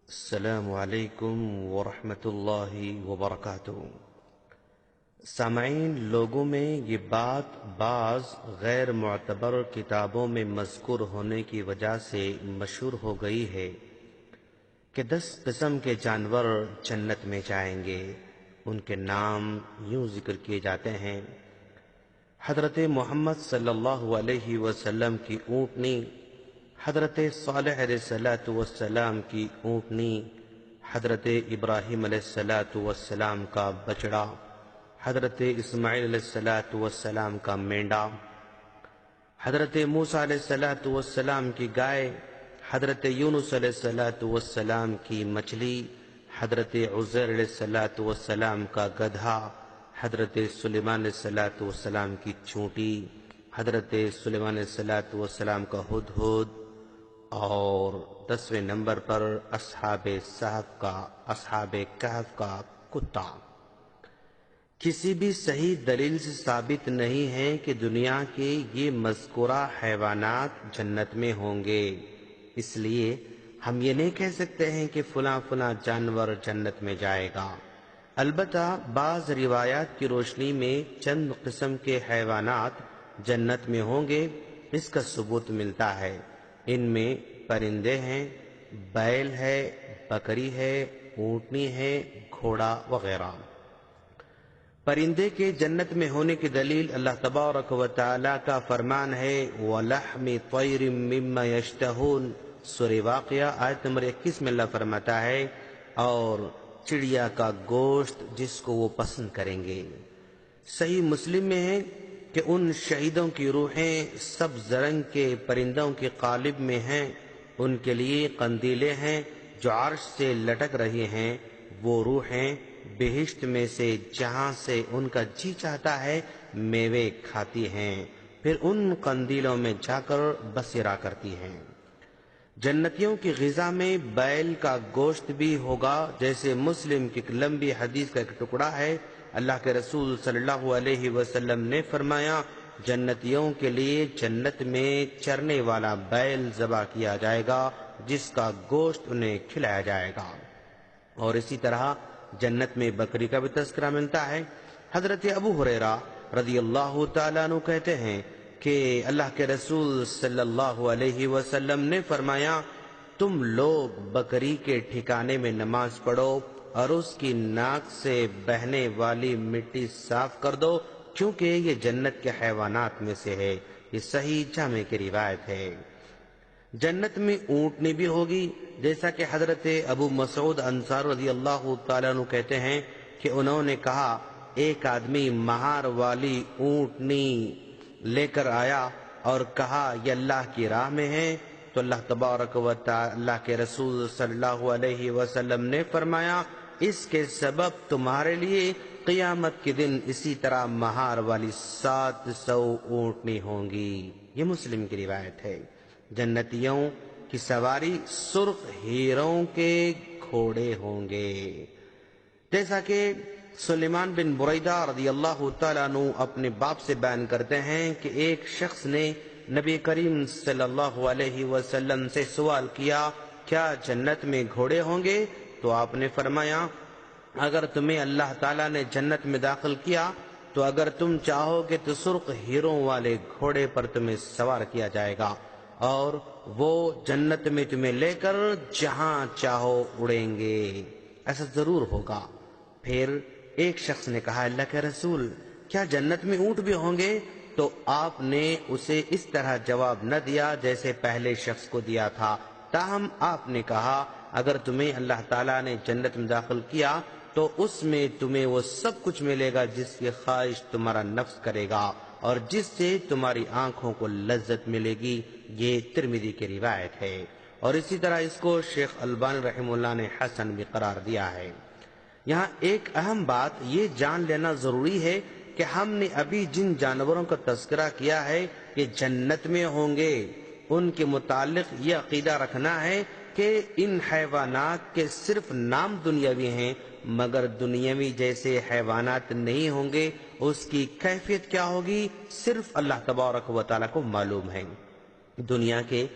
السلام علیکم ورحمۃ اللہ وبرکاتہ۔ سامعین، لوگوں میں یہ بات بعض غیر معتبر کتابوں میں مذکور ہونے کی وجہ سے مشہور ہو گئی ہے کہ 10 قسم کے جانور جنت میں جائیں گے۔ ان کے نام یوں ذکر کیے جاتے ہیں: حضرت محمد صلی اللہ علیہ وسلم کی اونٹنی، حضرت صالح علیہ السلام کی اونٹنی، حضرت ابراہیم علیہ السلام کا بچڑا، حضرت اسماعیل علیہ السلام کا مینڈا، حضرت موسیٰ علیہ السلام کی گائے، حضرت یونس علیہ السلام کی مچھلی، حضرت عزیر علیہ السلام کا گدھا، حضرت سلیمان علیہ السلام کی چونٹی، حضرت سلیمان علیہ السلام کا ہدہد، اور 10ویں نمبر پر اصحاب کہف کا کتا۔ کسی بھی صحیح دلیل سے ثابت نہیں ہے کہ دنیا کے یہ مذکورہ حیوانات جنت میں ہوں گے، اس لیے ہم یہ نہیں کہہ سکتے ہیں کہ فلاں فلاں جانور جنت میں جائے گا۔ البتہ بعض روایات کی روشنی میں چند قسم کے حیوانات جنت میں ہوں گے، اس کا ثبوت ملتا ہے۔ ان میں پرندے ہیں، بیل ہے، بکری ہے، اونٹنی ہے، گھوڑا وغیرہ۔ پرندے کے جنت میں ہونے کی دلیل اللہ تبارک و تعالی کا فرمان ہے وَلَحْمِ طَيْرٍ مِّمَّا يَشْتَهُونَ، سورہ واقعہ آیت نمبر 21 میں اللہ فرماتا ہے، اور چڑیا کا گوشت جس کو وہ پسند کریں گے۔ صحیح مسلم میں ہے کہ ان شہیدوں کی روحیں سبز رنگ کے پرندوں کے قالب میں ہیں، ان کے لیے قندیلیں ہیں جو عرش سے لٹک رہی ہیں۔ وہ روحیں بہشت میں سے جہاں سے ان کا جی چاہتا ہے میوے کھاتی ہیں، پھر ان قندیلوں میں جا کر بسیرا کرتی ہیں۔ جنتیوں کی غذا میں بیل کا گوشت بھی ہوگا، جیسے مسلم کی ایک لمبی حدیث کا ایک ٹکڑا ہے۔ اللہ کے رسول صلی اللہ علیہ وسلم نے فرمایا، جنتیوں کے لیے جنت میں چرنے والا بیل ذبح کیا جائے گا جس کا گوشت انہیں کھلایا جائے گا، اور اسی طرح جنت میں بکری کا بھی تذکرہ ملتا ہے۔ حضرت ابو ہریرہ رضی اللہ تعالیٰ عنہ کہتے ہیں کہ اللہ کے رسول صلی اللہ علیہ وسلم نے فرمایا، تم لوگ بکری کے ٹھکانے میں نماز پڑھو اور اس کی ناک سے بہنے والی مٹی صاف کر دو، کیونکہ یہ جنت کے حیوانات میں سے ہے۔ یہ صحیح جامع کی روایت ہے۔ جنت میں اونٹنی بھی ہوگی، جیسا کہ حضرت ابو مسعود انصاری رضی اللہ تعالیٰ عنہ کہتے ہیں کہ انہوں نے کہا، ایک آدمی مہار والی اونٹنی لے کر آیا اور کہا یہ اللہ کی راہ میں ہے، تو اللہ تبارک و تعالی اللہ کے رسول صلی اللہ علیہ وسلم نے فرمایا، اس کے سبب تمہارے لیے قیامت کے دن اسی طرح مہار والی 700 اونٹنی ہوں گی۔ یہ مسلم کی روایت ہے۔ جنتیوں کی سواری سرخ ہیروں کے گھوڑے ہوں گے، جیسا کہ سلیمان بن بریدہ رضی اللہ تعالیٰ عنہ اپنے باپ سے بیان کرتے ہیں کہ ایک شخص نے نبی کریم صلی اللہ علیہ وسلم سے سوال کیا، کیا جنت میں گھوڑے ہوں گے؟ تو آپ نے فرمایا، اگر تمہیں اللہ تعالیٰ نے جنت میں داخل کیا تو اگر تم چاہو کہ تو سرخ ہیروں والے گھوڑے پر تمہیں سوار کیا جائے گا، اور وہ جنت میں تمہیں لے کر جہاں چاہو اڑیں گے، ایسا ضرور ہوگا۔ پھر ایک شخص نے کہا، اللہ کے رسول، کیا جنت میں اونٹ بھی ہوں گے؟ تو آپ نے اسے اس طرح جواب نہ دیا جیسے پہلے شخص کو دیا تھا، تاہم آپ نے کہا، اگر تمہیں اللہ تعالیٰ نے جنت میں داخل کیا تو اس میں تمہیں وہ سب کچھ ملے گا جس کی خواہش تمہارا نفس کرے گا اور جس سے تمہاری آنکھوں کو لذت ملے گی۔ یہ ترمذی کی روایت ہے، اور اسی طرح اس کو شیخ البانی رحمہ اللہ نے حسن بھی قرار دیا ہے۔ یہاں ایک اہم بات یہ جان لینا ضروری ہے کہ ہم نے ابھی جن جانوروں کا تذکرہ کیا ہے کہ جنت میں ہوں گے، ان کے متعلق یہ عقیدہ رکھنا ہے کہ ان حیوانات کے صرف نام دنیاوی ہیں، مگر دنیاوی جیسے حیوانات نہیں ہوں گے۔ اس کی کیفیت کیا ہوگی صرف اللہ تبارک و تعالیٰ کو معلوم ہے۔ دنیا کے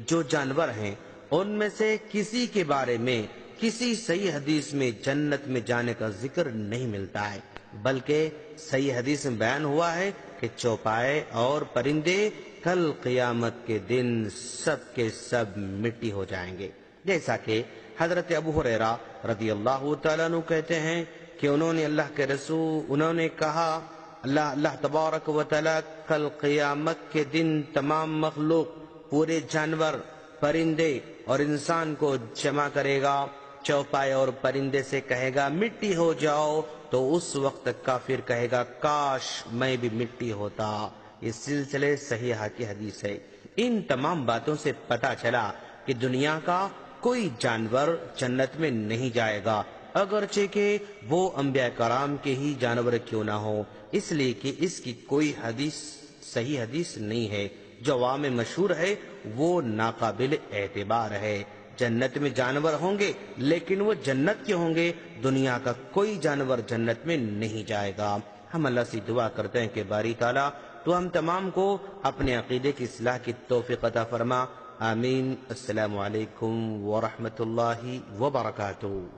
جو جانور ہیں ان میں سے کسی کے بارے میں کسی صحیح حدیث میں جنت میں جانے کا ذکر نہیں ملتا ہے، بلکہ صحیح حدیث میں بیان ہوا ہے کہ چوپائے اور پرندے کل قیامت کے دن سب کے سب مٹی ہو جائیں گے، جیسا کہ حضرت ابو ہریرہ رضی اللہ تعالیٰ عنہ کہتے ہیں کہ انہوں نے کہا اللہ تبارک و تعالیٰ کل قیامت کے دن تمام مخلوق، پورے جانور، پرندے اور انسان کو جمع کرے گا، چوپائے اور پرندے سے کہے گا مٹی ہو جاؤ، تو اس وقت کافر کہے گا کاش میں بھی مٹی ہوتا۔ یہ سلسلے صحیح کی حدیث ہے۔ ان تمام باتوں سے پتہ چلا کہ دنیا کا کوئی جانور جنت میں نہیں جائے گا، اگرچہ کہ وہ انبیاء کرام کے ہی جانور کیوں نہ ہو، اس لیے کہ اس کی کوئی صحیح حدیث نہیں ہے۔ جو عوام میں مشہور ہے وہ ناقابل اعتبار ہے۔ جنت میں جانور ہوں گے لیکن وہ جنت کے ہوں گے، دنیا کا کوئی جانور جنت میں نہیں جائے گا۔ ہم اللہ سے دعا کرتے ہیں کہ باری تعالیٰ تو ہم تمام کو اپنے عقیدے کی اصلاح کی توفیق عطا فرما، آمین۔ السلام علیکم ورحمۃ اللہ وبرکاتہ۔